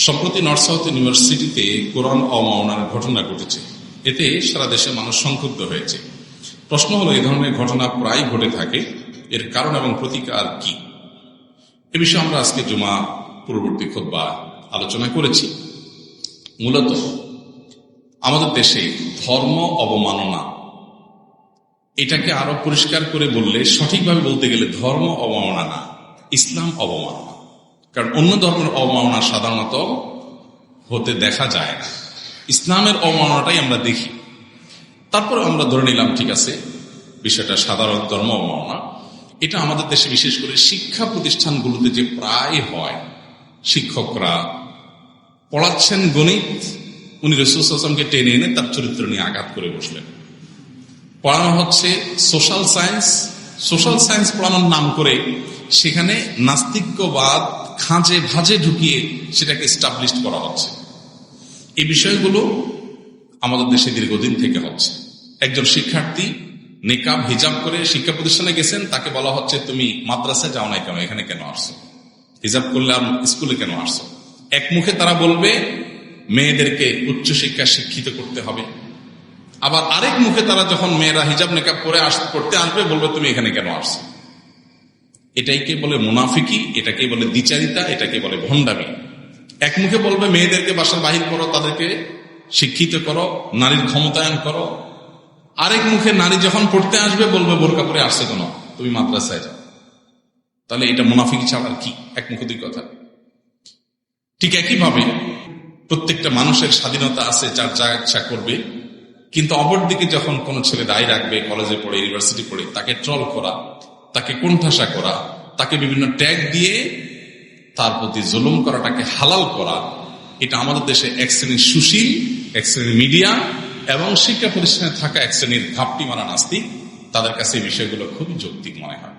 সম্প্রতি north south ইউনিভার্সিটিতে কোরআন অবমাননার ঘটনা ঘটেছে। এতে সারা দেশে মানুষ সংক্ষুব্ধ হয়েছে। প্রশ্ন হলো, এই ধরনের ঘটনা প্রায় ঘটে থাকে, এর কারণ এবং প্রতিকার কি? এ বিষয়ে আমরা আজকে জুমা পূর্ববর্তী খুতবা আলোচনা করেছি। মূলত আমাদের দেশে ধর্ম অবমাননা, এটাকে আরো পরিষ্কার করে বললে, সঠিকভাবে বলতে গেলে ধর্ম অবমাননা না, ইসলাম অবমাননা। কারণ অন্য ধর্মের অবমাননা সাধারণত হতে দেখা যায় না, ইসলামের অবমাননাটাই আমরা দেখি। তারপরে আমরা ধরে নিলাম ঠিক আছে, বিষয়টা সাধারণ ধর্ম অবমাননা। এটা আমাদের দেশে বিশেষ করে শিক্ষা প্রতিষ্ঠানগুলোতে যে প্রায় হয়, শিক্ষকরা পড়াচ্ছেন গণিত, উনি রাসূল সাল্লাল্লাহু আলাইহি ওয়াসাল্লামকে টেনে এনে তার চরিত্র নিয়ে আঘাত করে বসলেন। পড়ানো হচ্ছে সোশ্যাল সায়েন্স পড়ানোর নাম করে সেখানে নাস্তিক্যবাদ খাঁজে ভাজে ঢুকিয়ে সেটাকে এস্টাবলিশ করা হচ্ছে। এই বিষয়গুলো আমাদের দেশে দীর্ঘদিন থেকে হচ্ছে। একজন শিক্ষার্থী নিকাব হিজাব করে শিক্ষা প্রতিষ্ঠানে গেছেন, তাকে বলা হচ্ছে তুমি মাদ্রাসায় যাও নাই কেন, এখানে কেন আসছো? হিজাব করলে আর স্কুলে কেন আসছো? এক মুখে তারা বলবে মেয়েদেরকে উচ্চশিক্ষা শিক্ষিত করতে হবে, আবার আরেক মুখে তারা যখন মেয়েরা হিজাব নিকাব করে করতে আসবে বলবে তুমি এখানে কেন আসছো? এটাকে বলে মুনাফিকি, এটাকে বলে দ্বিচারিতা, এটাকে বলে ভণ্ডামি। এক মুখে বলবে মেয়েদেরকে বাসার বাহির করো, তাদেরকে শিক্ষিত করো, নারীর ক্ষমতায়ন করো। আরেক মুখে নারী যখন পড়তে আসবে বলবে বোরকা পরে আসছে কেন, তুমি মাদ্রাসায় যাও। তাহলে এটা মুনাফিকি ছাড়া কি? এক মুখে দুই কথা। ঠিক একইভাবে প্রত্যেকটা মানুষের স্বাধীনতা আছে, যার যা ইচ্ছা করবে, কিন্তু অপরদিকে যখন কোনো ছেলে দায় রাখবে, কলেজে পড়ে, ইউনিভার্সিটি পড়ে, তাকে ট্রল করা, তাকে কোণঠাসা করা, তাকে বিভিন্ন ট্যাগ দিয়ে তার প্রতি জুলুম করাটাকে হালাল করা, এটা আমাদের দেশে এক শ্রেণীর সুশীল, এক শ্রেণীর মিডিয়া এবং শিক্ষা প্রতিষ্ঠানে থাকা এক শ্রেণীর ঘাপটি মারা নাস্তিক, তাদের কাছে এই বিষয়গুলো খুবই যৌক্তিক মনে হয়।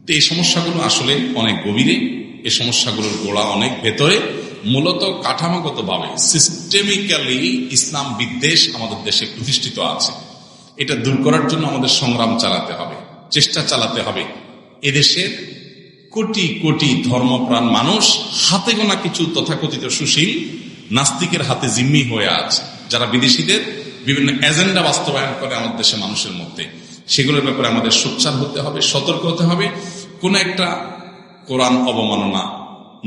তো এই সমস্যাগুলো আসলে অনেক গভীরে, এই সমস্যাগুলোর গোড়া অনেক ভেতরে। মূলত কাঠামোগতভাবে সিস্টেমিক্যালি ইসলাম বিদ্বেষ আমাদের দেশে প্রতিষ্ঠিত আছে। এটা দূর করার জন্য আমাদের সংগ্রাম চালাতে হবে, চেষ্টা চালাতে হবে। এদেশের কোটি কোটি ধর্মপ্রাণ মানুষ হাতে গোনা কিছু তথাকথিত সুশীল নাস্তিকের হাতে জিম্মি হয়ে আছে, যারা বিদেশিদের বিভিন্ন এজেন্ডা বাস্তবায়ন করে আমাদের দেশের মানুষের মধ্যে। সেগুলোর ব্যাপারে আমাদের সোচ্চার হতে হবে, সতর্ক হতে হবে। কোন একটা কোরআন অবমাননা,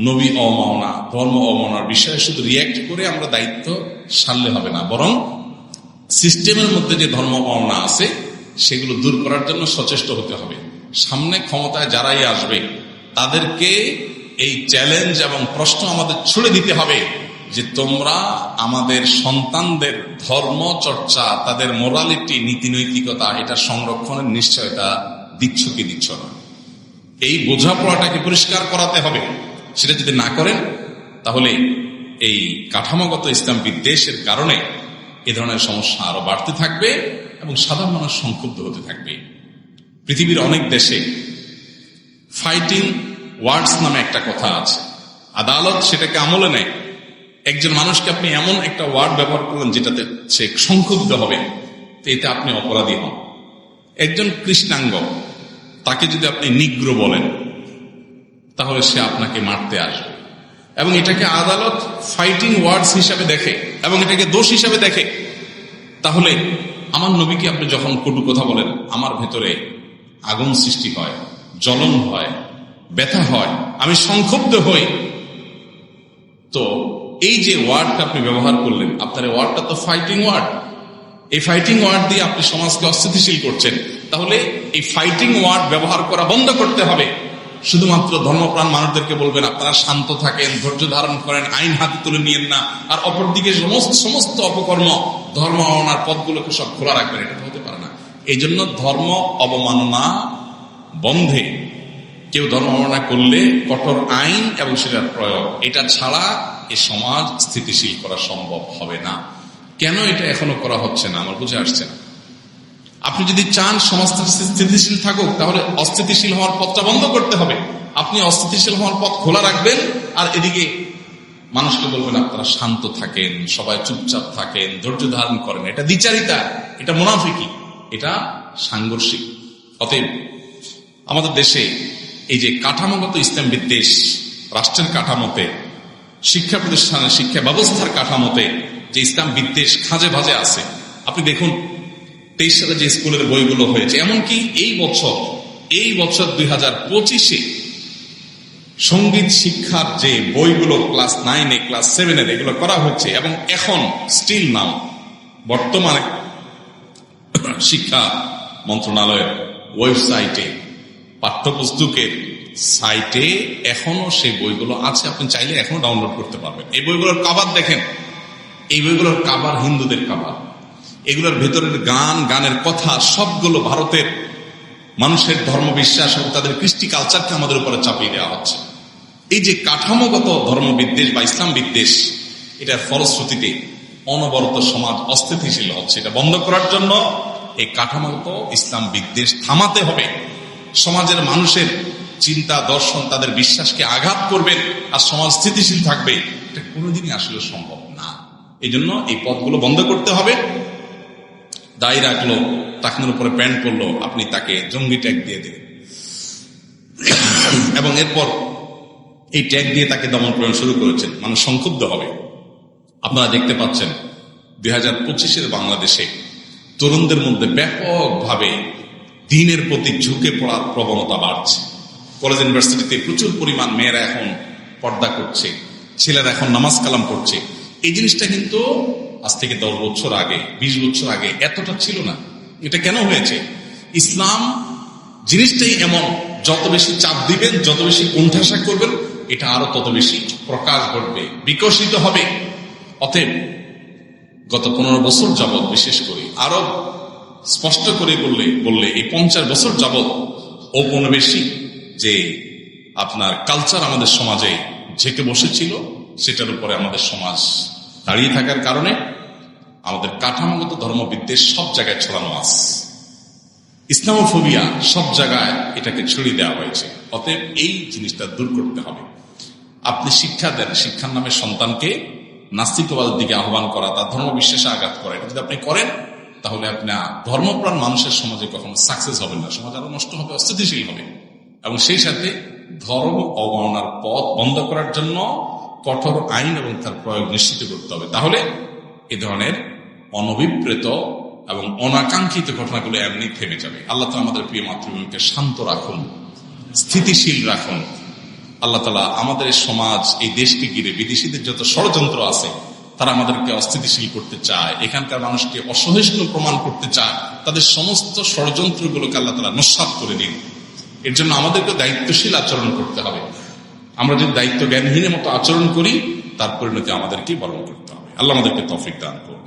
নবী অবমাননা, ধর্ম অবমাননার বিষয়ে শুধু রিয়্যাক্ট করে আমরা দায়িত্ব সারলে হবে না, বরং সিস্টেমের মধ্যে যে ধর্ম অবমাননা আছে সেগুলো দূর করার জন্য সচেষ্ট হতে হবে। সামনে ক্ষমতায় যারাই আসবে তাদেরকে এই চ্যালেঞ্জ এবং প্রশ্ন আমাদের ছুড়ে দিতে হবে যে তোমরা আমাদের সন্তানদের ধর্ম চর্চা, তাদের মোরালিটি, নীতি নৈতিকতা, এটা সংরক্ষণের নিশ্চয়তা দিচ্ছ কি দিচ্ছ না। এই বোঝাপড়াটাকে পরিষ্কার করাতে হবে। সেটা যদি না করেন তাহলে এই কাঠামোগত ইসলাম বিদ্বেষের কারণে এ ধরনের সমস্যা আরো বাড়তে থাকবে এবং সাধারণ মানুষ সংক্ষুব্ধ হতে থাকবে। পৃথিবীর অনেক দেশে ফাইটিং ওয়ার্ডস নামে একটা কথা আছে। আদালত সেটাকে আমলে নেয়। একজন মানুষকে আপনি এমন একটা ওয়ার্ড ব্যবহার করলেন যেটাতে সে সংক্ষুব্ধ হবে, এতে আপনি অপরাধী হন। একজন কৃষ্ণাঙ্গ, তাকে যদি আপনি নিগ্রো বলেন তাহলে সে আপনাকে মারতে আসবে, এবং এটাকে আদালত ফাইটিং ওয়ার্ডস হিসাবে দেখে এবং এটাকে দোষ হিসাবে দেখে। তাহলে আমার নবীকে আপনি যখন কটু কথা বলেন, আমার ভেতরে আগুন সৃষ্টি হয়, জ্বলন হয়, ব্যথা হয়, আমি সংক্ষুব্ধ হই। তো এই যে ওয়ার্ডটা আপনি ব্যবহার করলেন, আপনার এই ওয়ার্ডটা তো ফাইটিং ওয়ার্ড। এই ফাইটিং ওয়ার্ড দিয়ে আপনি সমাজকে অস্থিতিশীল করছেন। তাহলে এই ফাইটিং ওয়ার্ড ব্যবহার করা বন্ধ করতে হবে। শুধুমাত্র ধর্মপ্রাণ মানুষদেরকে বলবেন আপনারা শান্ত থাকেন, ধৈর্য ধারণ করেন, আইন হাতে তুলে নিয়েন না, আর অপরদিকে সমস্ত অপকর্ম, ধর্ম অবমাননার পথগুলোকে সব খোলা রাখবেন, এটা হতে পারে না। এই জন্য ধর্ম অবমাননা বন্ধে, কেউ ধর্ম অবমাননা করলে কঠোর আইন এবং সেটার প্রয়োগ, এটা ছাড়া এ সমাজ স্থিতিশীল করা সম্ভব হবে না। কেন এটা এখনো করা হচ্ছে না আমার বুঝে আসছে না। আপনি যদি চান সমাজটা স্থিতিশীল থাকুক, তাহলে অস্থিতিশীল হওয়ার পথটা বন্ধ করতে হবে। আপনি অস্থিতিশীল হওয়ার পথ খোলা রাখবেন, আর এদিকে মানুষকে বলবেন আপনারা শান্ত থাকেন, সবাই চুপচাপ থাকেন, ধৈর্য ধারণ করেন। এটা দ্বিচারিতা, এটা মুনাফিকি, এটা সাংঘর্ষিক। অতএব আমাদের দেশে এই যে কাঠামোগত ইসলাম বিদ্বেষ রাষ্ট্রের কাঠামোতে শিক্ষা প্রতিষ্ঠানের শিক্ষা ব্যবস্থার কাঠামোতে যে ইসলাম বিদ্বেষ খাঁজে ভাজে আছে। আপনি দেখুন 23 সালে যে স্কুলের বইগুলো হয়েছে, এমনকি এই বছর 2025-এ সঙ্গীত শিক্ষার যে বইগুলো ক্লাস 9-এ ক্লাস 7-এর এগুলো করা হচ্ছে, এবং এখন স্টিল নাও বর্তমানে শিক্ষা মন্ত্রণালয়ের ওয়েবসাইটে, পাঠ্যপুস্তকের সাইটে এখনো সেই বইগুলো আছে। আপনি চাইলে এখনো ডাউনলোড করতে পারবেন। এই বইগুলোর কাভার দেখেন, এই বইগুলোর কাভার হিন্দুদের কাভার। এগুলোর ভেতরের গানের কথা সবগুলো ভারতের মানুষের ধর্মবিশ্বাস এবং তাদের কৃষ্টি কালচারকে আমাদের উপরে চাপিয়ে দেওয়া হচ্ছে। এই যে কাঠামোগত ধর্মবিদ্বেষ বা ইসলাম বিদ্বেষ, এটার ফলশ্রুতিতে অনবরত সমাজ অস্থিতিশীল হচ্ছে। এটা বন্ধ করার জন্য এই কাঠামোগত ইসলাম বিদ্বেষ থামাতে হবে। সমাজের মানুষের চিন্তা দর্শন তাদের বিশ্বাসকে আঘাত করবে আর সমাজ স্থিতিশীল থাকবে, এটা কোনোদিনই আসলে সম্ভব না। এই জন্য এই পথগুলো বন্ধ করতে হবে। দায়ী রাখলো, টাকনোর উপরে প্যান্ট পরলো, আপনি তাকে জঙ্গি ট্যাগ দিয়ে দিলেন এবং এরপর এই ট্যাগ দিয়ে তাকে দমন প্রয়োগ শুরু করেছেন। মানুষ সংক্ষুব্ধ হবে। আপনারা দেখতে পাচ্ছেন 2025-এর বাংলাদেশে তরুণদের মধ্যে ব্যাপকভাবে দ্বীনের প্রতি ঝুঁকে পড়ার প্রবণতা বাড়ছে। কলেজ ইউনিভার্সিটিতে প্রচুর পরিমাণ মেয়েরা এখন পর্দা করছে, ছেলেরা এখন নামাজ কালাম করছে। এই জিনিসটা কিন্তু আজ থেকে 10 বছর আগে, 20 বছর আগে এতটা ছিল না। এটা কেন হয়েছে? ইসলাম জিনিসটাই এমন, যত বেশি চাপ দিবেন, যত বেশি কোণঠাসা করবেন, এটা আরো তত বেশি প্রকাশ ঘটবে, বিকশিত হবে। অতএব গত 15 বছর যাবৎ, বিশেষ করে আরো স্পষ্ট করে বললে এই 50 বছর যাবৎ ঔপনিবেশিক যে আপনার কালচার আমাদের সমাজে ঝেঁকে বসেছিল, সেটার উপরে আমাদের সমাজ দাঁড়িয়ে থাকার কারণে আমাদের কাঠামোগত ধর্মবিদ্বেষ সব জায়গায় ছড়ানো আছে। ইসলামোফোবিয়া সব জায়গায় এটাকে ছড়িয়ে দেওয়া হয়েছে। অতএব এই জিনিসটা দূর করতে হবে। আপনি শিক্ষা দেন, শিক্ষার নামে সন্তানকে নাস্তিকবাদের দিকে আহ্বান করা, তার ধর্মবিশ্বাসে আঘাত করা, এটা যদি আপনি করেন তাহলে আপনি ধর্মপ্রাণ মানুষের সমাজে কখনো সাকসেস হবেন না। সমাজ আরো নষ্ট হবে, অস্থিতিশীল হবে। এবং সেই সাথে ধর্ম অবমাননার পথ বন্ধ করার জন্য কঠোর আইন এবং তার প্রয়োগ নিশ্চিত করতে হবে। তাহলে এ ধরনের অনভিপ্রেত এবং অনাকাঙ্ক্ষিত ঘটনাগুলো এমনি থেমে যাবে। আল্লাহ তাআলা আমাদের প্রিয় মাতৃভূমিকে শান্ত রাখুন, স্থিতিশীল রাখুন। আল্লাহ তাআলা আমাদের সমাজ, এই দেশকে ঘিরে বিদেশিদের যত ষড়যন্ত্র আছে, তারা আমাদেরকে অস্থিতিশীল করতে চায়, এখানকার মানুষকে অসহিষ্ণু প্রমাণ করতে চায়, তাদের সমস্ত ষড়যন্ত্রগুলোকে আল্লাহ তাআলা নস্যাৎ করে দিন। এর জন্য আমাদেরকে দায়িত্বশীল আচরণ করতে হবে। আমরা যদি দায়িত্ব জ্ঞানহীনের মতো আচরণ করি, তার পরিণতি আমাদেরকে বরণ করতে হবে। আল্লাহ আমাদেরকে তৌফিক দান করুন।